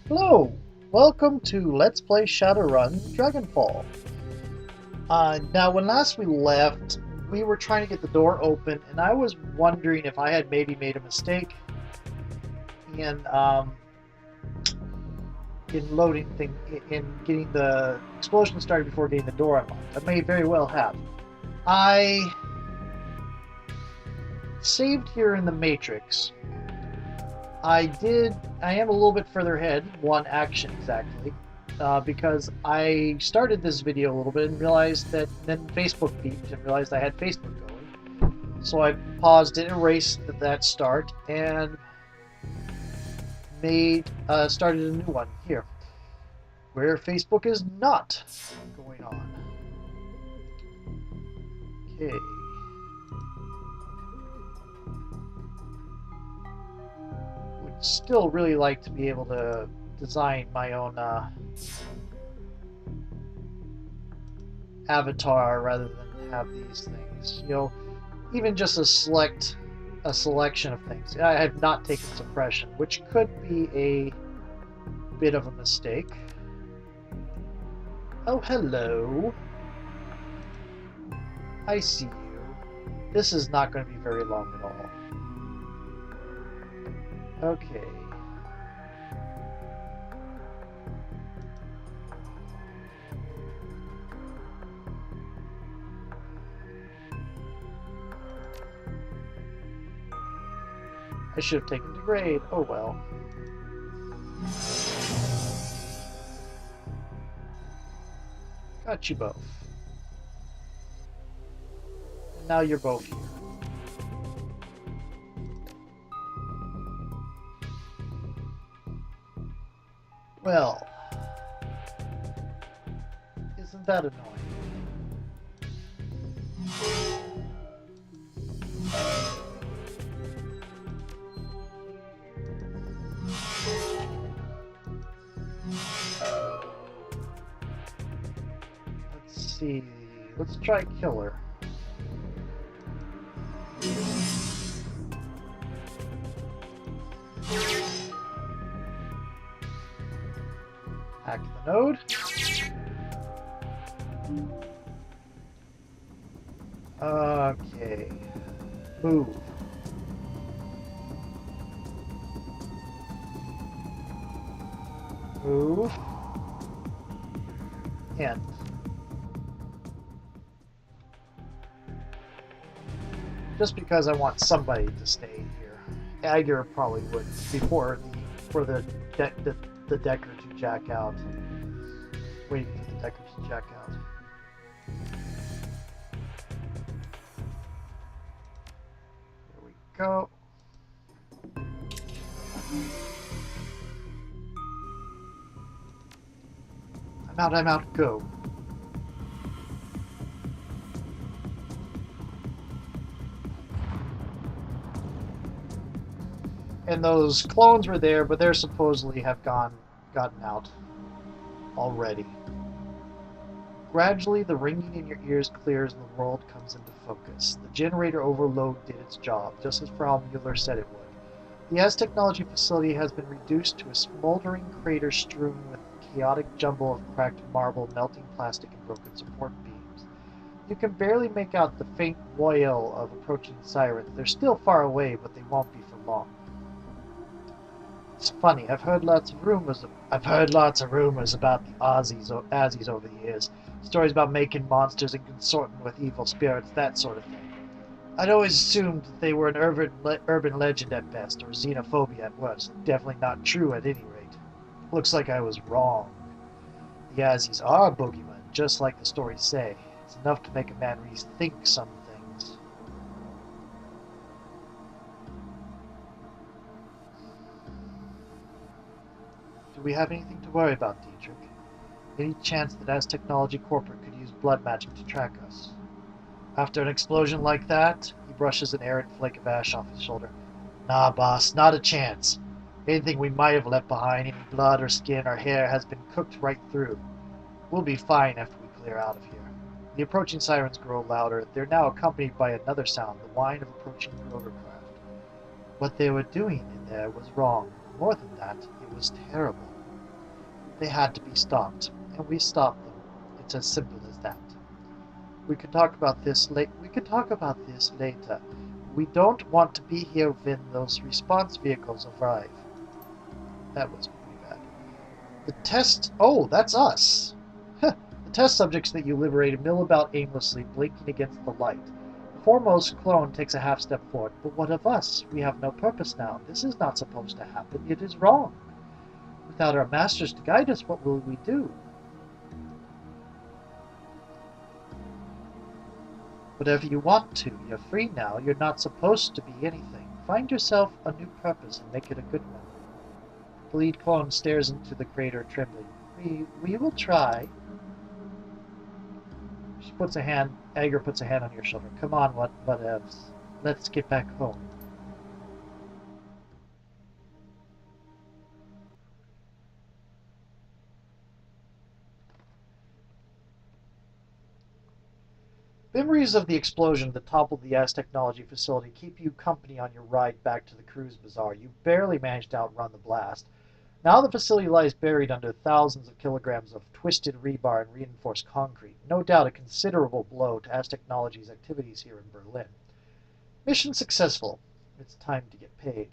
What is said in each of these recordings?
Hello, welcome to Let's Play Shadowrun Dragonfall. Now, when last we left, we were trying to get the door open, and I was wondering if I had maybe made a mistake in loading in getting the explosion started before getting the door unlocked. I may very well have. I saved here in the Matrix. I am a little bit further ahead, one action exactly, because I started this video a little bit and realized that then Facebook beeped and realized I had Facebook going. So I paused it, erased that start, and started a new one here, where Facebook is not going on. Okay. Would still really like to be able to design my own avatar rather than have these things. You know, even just a selection of things. I have not taken suppression, which could be a bit of a mistake. Oh, hello. I see you. This is not going to be very long at all. Okay. I should have taken the grade. Oh well. Got you both. And now you're both here. Well, isn't that annoying? Let's see. Let's try killer. Hack the node. Okay. Move. Move. End. Just because I want somebody to stay here. Agar probably would before the decker to jack out. Waiting for the decker to jack out. There we go. I'm out, go. And those clones were there, but they're supposedly have gotten out already. Gradually, the ringing in your ears clears and the world comes into focus. The generator overload did its job, just as Frau Mueller said it would. The Az Technology facility has been reduced to a smoldering crater strewn with a chaotic jumble of cracked marble, melting plastic, and broken support beams. You can barely make out the faint wail of approaching sirens. They're still far away, but they won't be for long. It's funny. I've heard lots of rumors about the Aussies over the years. Stories about making monsters and consorting with evil spirits, that sort of thing. I'd always assumed that they were an urban legend at best, or xenophobia at worst. Definitely not true at any rate. Looks like I was wrong. The Aussies are boogeymen, just like the stories say. It's enough to make a man rethink some things. Do we have anything to worry about, Dietrich? Any chance that Az Technology Corporate could use blood magic to track us? After an explosion like that, he brushes an errant flake of ash off his shoulder. Nah, boss, not a chance. Anything we might have left behind, any blood or skin or hair, has been cooked right through. We'll be fine after we clear out of here. The approaching sirens grow louder. They're now accompanied by another sound, the whine of approaching rotorcraft. What they were doing in there was wrong. More than that, it was terrible. They had to be stopped, and we stopped them. It's as simple as that. We can talk about this later. We don't want to be here when those response vehicles arrive. That was pretty bad. The test... Oh, that's us! The test subjects that you liberated mill about aimlessly, blinking against the light. The foremost clone takes a half step forward. But what of us? We have no purpose now. This is not supposed to happen. It is wrong. Without our masters to guide us, what will we do? Whatever you want to. You're free now. You're not supposed to be anything. Find yourself a new purpose and make it a good one. The lead clone stares into the crater, trembling. We will try. She puts a hand... Agar puts a hand on your shoulder. Come on, whatevs. Let's get back home. Memories of the explosion that toppled the S Technology facility keep you company on your ride back to the cruise bazaar. You barely managed to outrun the blast. Now the facility lies buried under thousands of kilograms of twisted rebar and reinforced concrete. No doubt a considerable blow to S Technology's activities here in Berlin. Mission successful. It's time to get paid.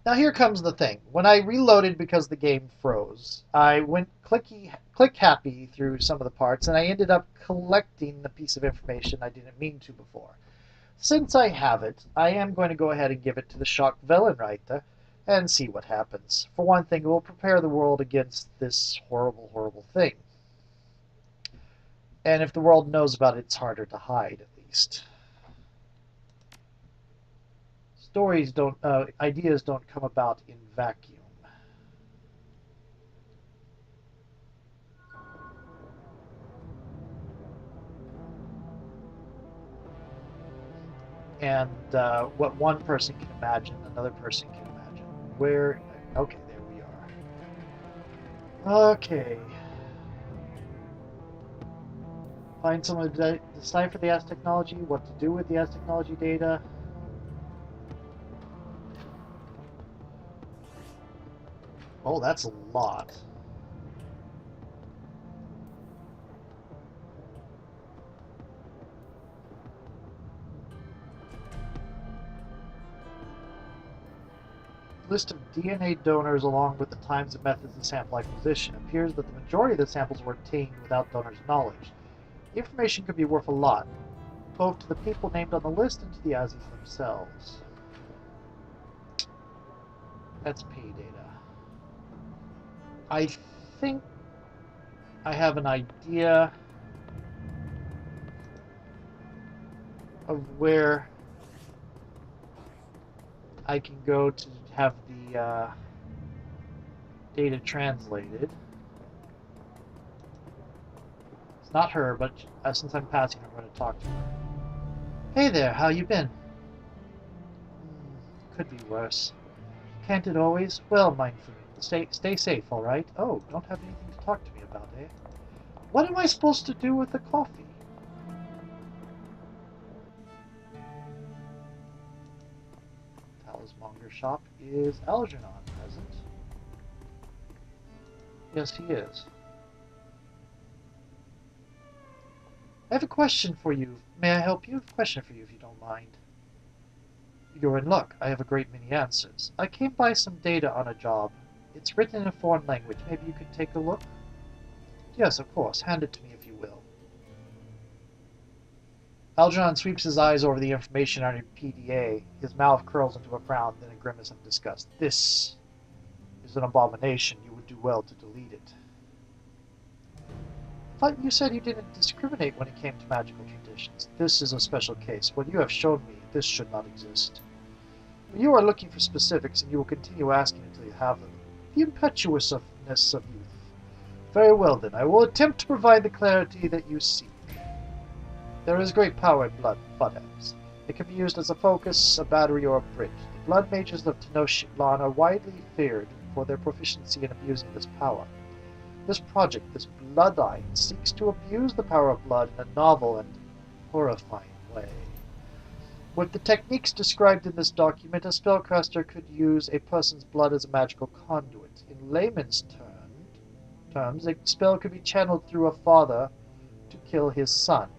Now here comes the thing. When I reloaded because the game froze, I went click happy through some of the parts, and I ended up collecting the piece of information I didn't mean to before. Since I have it, I am going to go ahead and give it to the Schock-Wellenreiter and see what happens. For one thing, it will prepare the world against this horrible, horrible thing. And if the world knows about it, it's harder to hide, at least. Ideas don't come about in vacuum. And what one person can imagine, another person can imagine. Where... Okay, there we are. Okay. Find someone to decipher the S technology, what to do with the S technology data. Oh, that's a lot. List of DNA donors along with the times and methods of sample acquisition. Appears that the majority of the samples were obtained without donors' knowledge. The information could be worth a lot, both to the people named on the list and to the Aussies themselves. That's pay data. I think I have an idea of where I can go to have the data translated. It's not her, but since I'm passing, I'm going to talk to her. Hey there, how you been? Could be worse. Can't it always? Well, mindfully. Stay safe, all right? Oh, don't have anything to talk to me about, eh? What am I supposed to do with the coffee? Talismonger shop. Is Algernon present? Yes, he is. I have a question for you. May I help you? I have a question for you, if you don't mind. You're in luck. I have a great many answers. I came by some data on a job. It's written in a foreign language. Maybe you could take a look? Yes, of course. Hand it to me if you will. Algernon sweeps his eyes over the information on your PDA. His mouth curls into a frown, then a grimace of disgust. This is an abomination. You would do well to delete it. I thought you said you didn't discriminate when it came to magical traditions. This is a special case. What you have shown me, this should not exist. You are looking for specifics, and you will continue asking until you have them. The impetuousness of youth. Very well, then. I will attempt to provide the clarity that you seek. There is great power in blood eggs. It can be used as a focus, a battery, or a bridge. The blood mages of Tenochtitlan are widely feared for their proficiency in abusing this power. This project, this Bloodline, seeks to abuse the power of blood in a novel and horrifying way. With the techniques described in this document, a spellcaster could use a person's blood as a magical conduit. In layman's terms, terms, a spell could be channeled through a father to kill his son,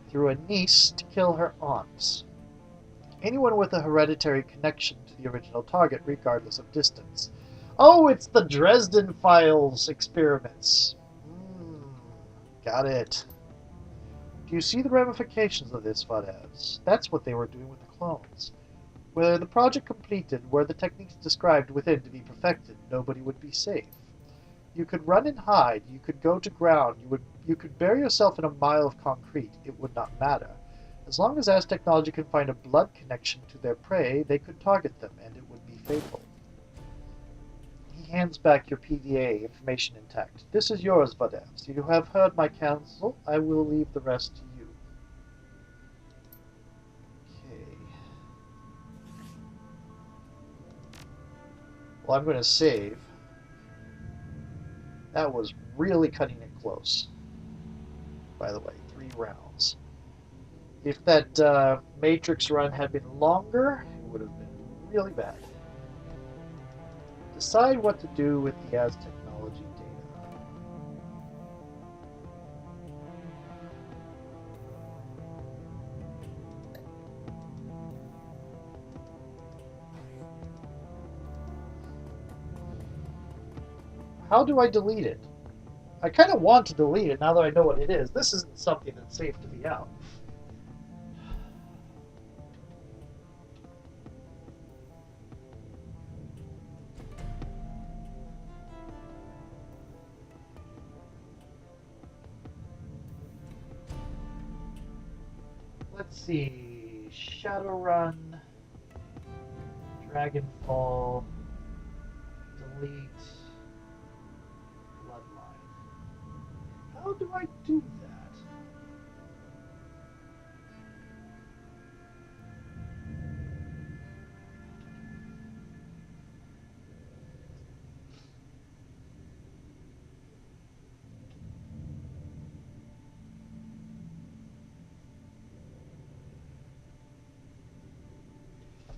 through a niece to kill her aunts. Anyone with a hereditary connection to the original target, regardless of distance. Oh, it's the Dresden Files experiments. Got it. Do you see the ramifications of this, whatevs? That's what they were doing with the clones. Were the project completed, were the techniques described within to be perfected, nobody would be safe. You could run and hide, you could go to ground, you could bury yourself in a mile of concrete, it would not matter. As long as technology can find a blood connection to their prey, they could target them, and it would be fatal. He hands back your PDA, information intact. This is yours, whatevs. You have heard my counsel, I will leave the rest to you. Okay. Well, I'm going to save. That was really cutting it close. By the way, 3 rounds. If that Matrix run had been longer, it would have been really bad. Decide what to do with the as technology data. How do I delete it? I kind of want to delete it now that I know what it is. This isn't something that's safe to be out. Let's see. Shadowrun, Dragonfall, delete, Bloodline. How do I do that?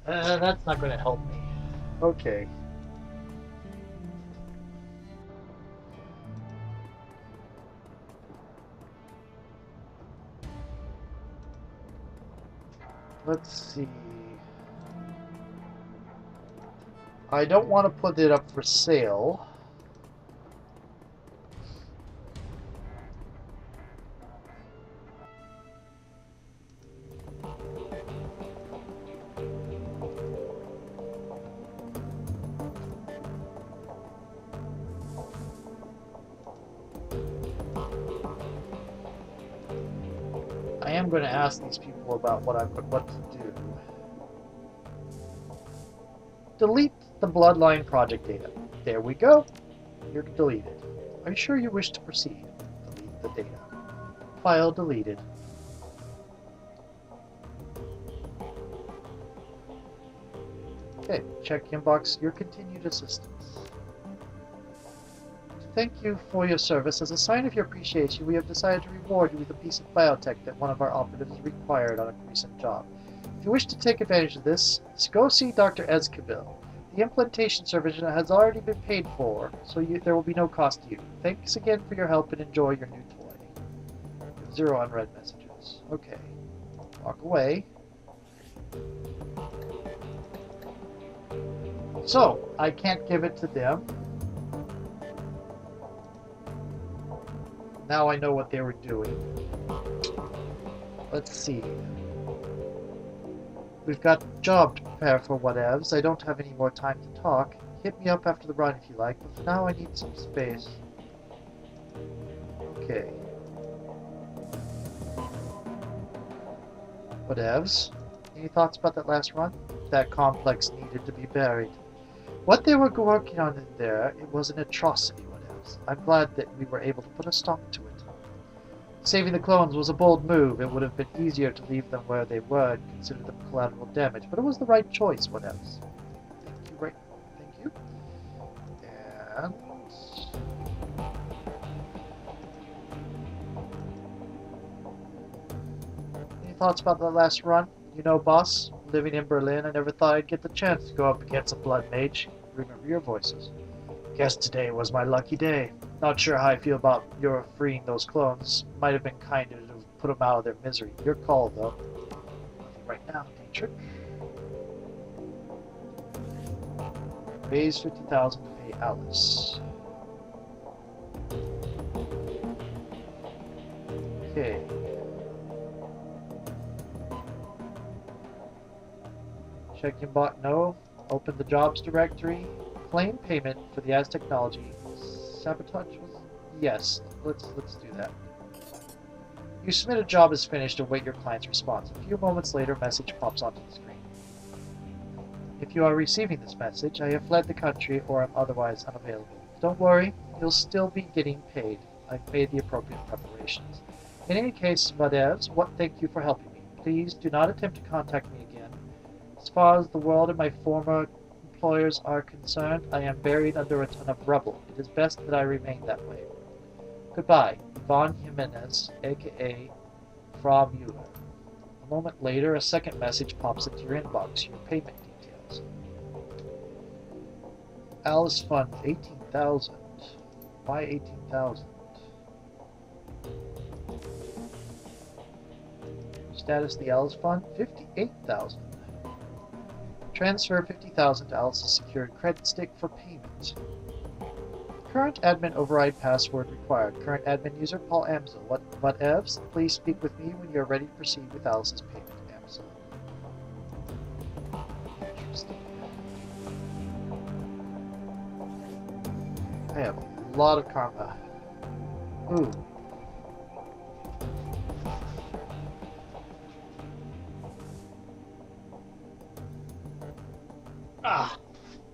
That's not going to help me. Okay. Let's see. I don't want to put it up for sale. I am going to ask these people about what to do. Delete the Bloodline project data. There we go. You're deleted. Are you sure you wish to proceed? Delete the data. File deleted. Okay, check inbox. Your continued assistance. Thank you for your service. As a sign of your appreciation, we have decided to reward you with a piece of biotech that one of our operatives required on a recent job. If you wish to take advantage of this, go see Dr. Ezkabil. The implantation service has already been paid for, so there will be no cost to you. Thanks again for your help and enjoy your new toy. 0 unread messages. Okay. Walk away. So, I can't give it to them. Now I know what they were doing. Let's see. We've got a job to prepare for, whatevs. I don't have any more time to talk. Hit me up after the run if you like, but for now I need some space. Okay. Whatevs. Any thoughts about that last run? That complex needed to be buried. What they were working on in there, it was an atrocity, whatevs. I'm glad that we were able to put a stop to it. Saving the clones was a bold move. It would have been easier to leave them where they were and consider them collateral damage, but it was the right choice, whatevs. Thank you, right? Thank you. And... any thoughts about the last run? You know, boss, living in Berlin, I never thought I'd get the chance to go up against a blood mage. Remember your voices. Guess today was my lucky day. Not sure how I feel about your freeing those clones. Might have been kinder to put them out of their misery. Your call, though. Right now, Dietrich. Raise 50,000 to pay Alice. Okay. Check inbox, no. Open the jobs directory. Claim payment for the As technology. Sabotage was yes. Let's do that. You submit a job as finished and wait your client's response. A few moments later, a message pops onto the screen. If you are receiving this message, I have fled the country or am otherwise unavailable. Don't worry, you'll still be getting paid. I've made the appropriate preparations. In any case, Vadevs, thank you for helping me. Please do not attempt to contact me again. As far as the world and my former employers are concerned, I am buried under a ton of rubble. It is best that I remain that way. Goodbye, Yvonne Jimenez, aka Fra Mueller. A moment later, a second message pops into your inbox, your payment details. Alice Fund, 18,000. Why 18,000? Status the Alice Fund, 58,000. Transfer 50,000 to Alice's secured credit stick for payment. Current admin override password required. Current admin user Paul Amsel. Whatevs, please speak with me when you are ready to proceed with Alice's payment. Amsel. Interesting. I have a lot of karma. Ooh. Ah,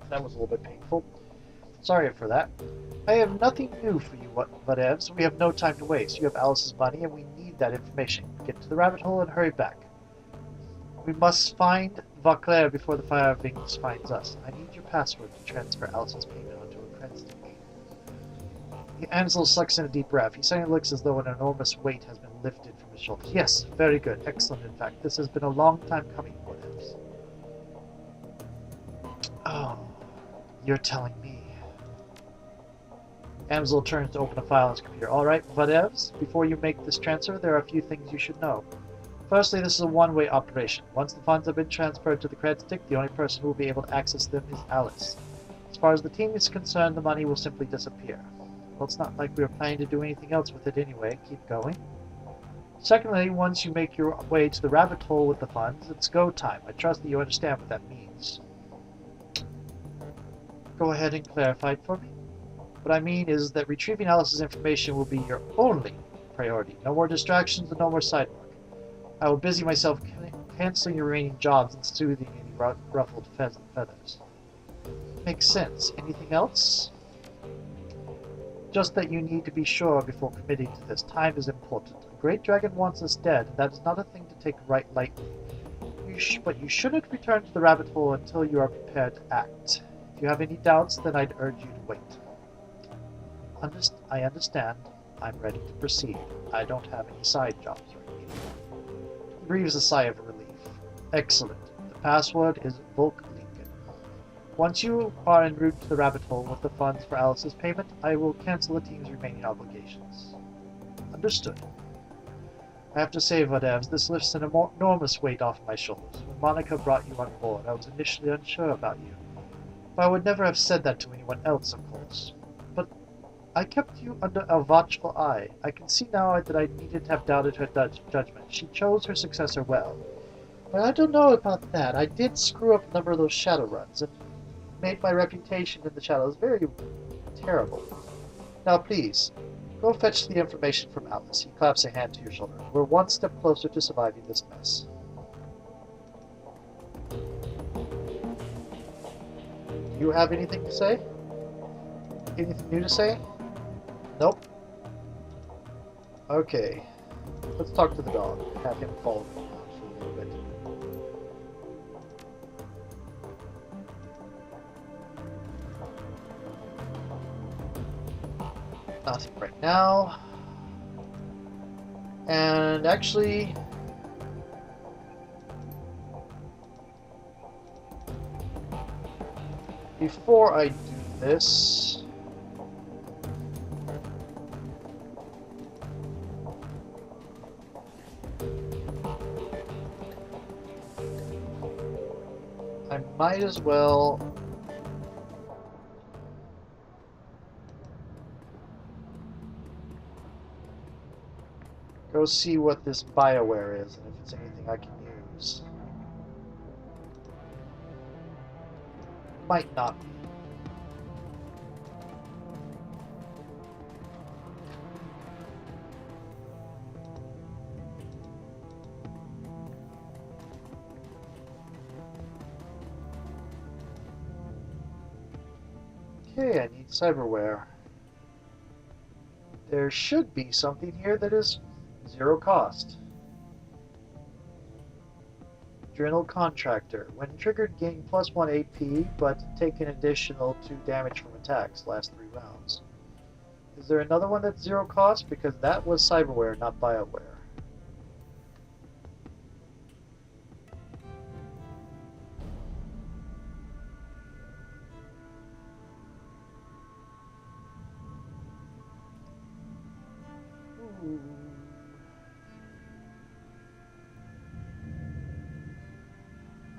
that was a little bit painful. Sorry for that. I have nothing new for you, Whatevs. We have no time to waste. You have Alice's money, and we need that information. Get to the rabbit hole and hurry back. We must find Vauclair before the Fire Wings finds us. I need your password to transfer Alice's payment onto a credit stick. Ansel sucks in a deep breath. He suddenly looks as though an enormous weight has been lifted from his shoulders. Yes, very good. Excellent, in fact. This has been a long time coming, Whatevs. Oh, you're telling me. Amsel turns to open a file on his computer. Alright, Whatevs, before you make this transfer, there are a few things you should know. Firstly, this is a one-way operation. Once the funds have been transferred to the credit stick, the only person who will be able to access them is Alice. As far as the team is concerned, the money will simply disappear. Well, it's not like we were planning to do anything else with it anyway. Keep going. Secondly, once you make your way to the rabbit hole with the funds, it's go time. I trust that you understand what that means. Go ahead and clarify it for me. What I mean is that retrieving Alice's information will be your only priority. No more distractions and no more side work. I will busy myself canceling your remaining jobs and soothing any ruffled feathers. Makes sense. Anything else? Just that you need to be sure before committing to this. Time is important. The great dragon wants us dead, and that is not a thing to take right lightly. But you shouldn't return to the rabbit hole until you are prepared to act. If you have any doubts, then I'd urge you to wait. I understand. I'm ready to proceed. I don't have any side jobs right now. He breathes a sigh of relief. Excellent. The password is Volk Lincoln. Once you are en route to the rabbit hole with the funds for Alice's payment, I will cancel the team's remaining obligations. Understood. I have to say, Vadevs, this lifts an enormous weight off my shoulders. When Monica brought you on board, I was initially unsure about you. But I would never have said that to anyone else, of course. But I kept you under a watchful eye. I can see now that I needed to have doubted her judgment. She chose her successor well. But I don't know about that. I did screw up a number of those Shadowruns, and made my reputation in the shadows very terrible. Now please, go fetch the information from Alice. He claps a hand to your shoulder. We're one step closer to surviving this mess. Do you have anything to say? Anything new to say? Nope. Okay. Let's talk to the dog. Have him follow me around for a little bit. Nothing right now. And actually, before I do this, I might as well go see what this BioWare is and if it's anything I can use. Might not be. Okay, I need cyberware. There should be something here that is 0 cost. Adrenal Contractor. When triggered, gain +1 AP, but take an additional 2 damage from attacks. Last 3 rounds. Is there another one that's 0 cost? Because that was cyberware, not BioWare.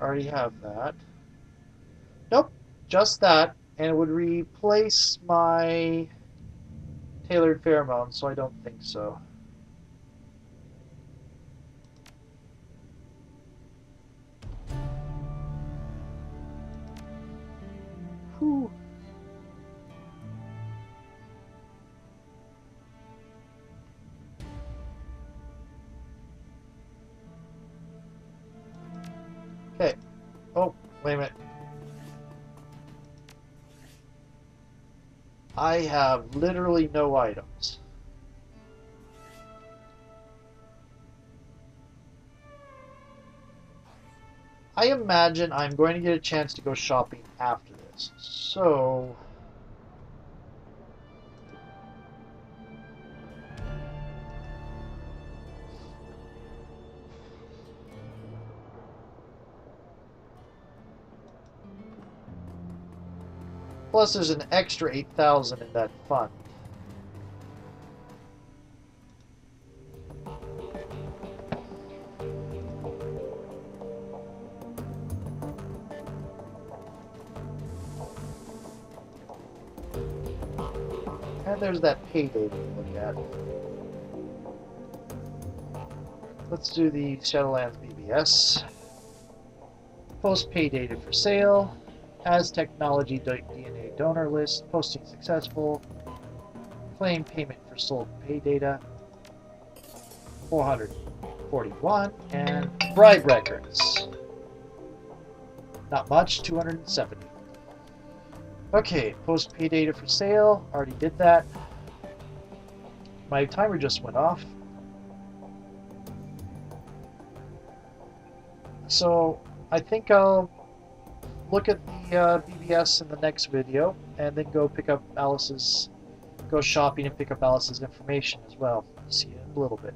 Already have that. Nope, just that, and it would replace my tailored pheromone, so I don't think so. Whew. Okay. Oh, wait a minute. I have literally no items. I imagine I'm going to get a chance to go shopping after this. So... Plus there's an extra 8,000 in that fund. And there's that payday to look at. Let's do the Shadowlands BBS. Post pay data for sale. Has technology DNA donor list. Posting successful. Claim payment for sold pay data. 441. And bribe records. Not much, 270. Okay, post pay data for sale. Already did that. My timer just went off. So I think I'll look at the BBS in the next video and then go pick up Alice's, go shopping and pick up Alice's information as well. See you in a little bit.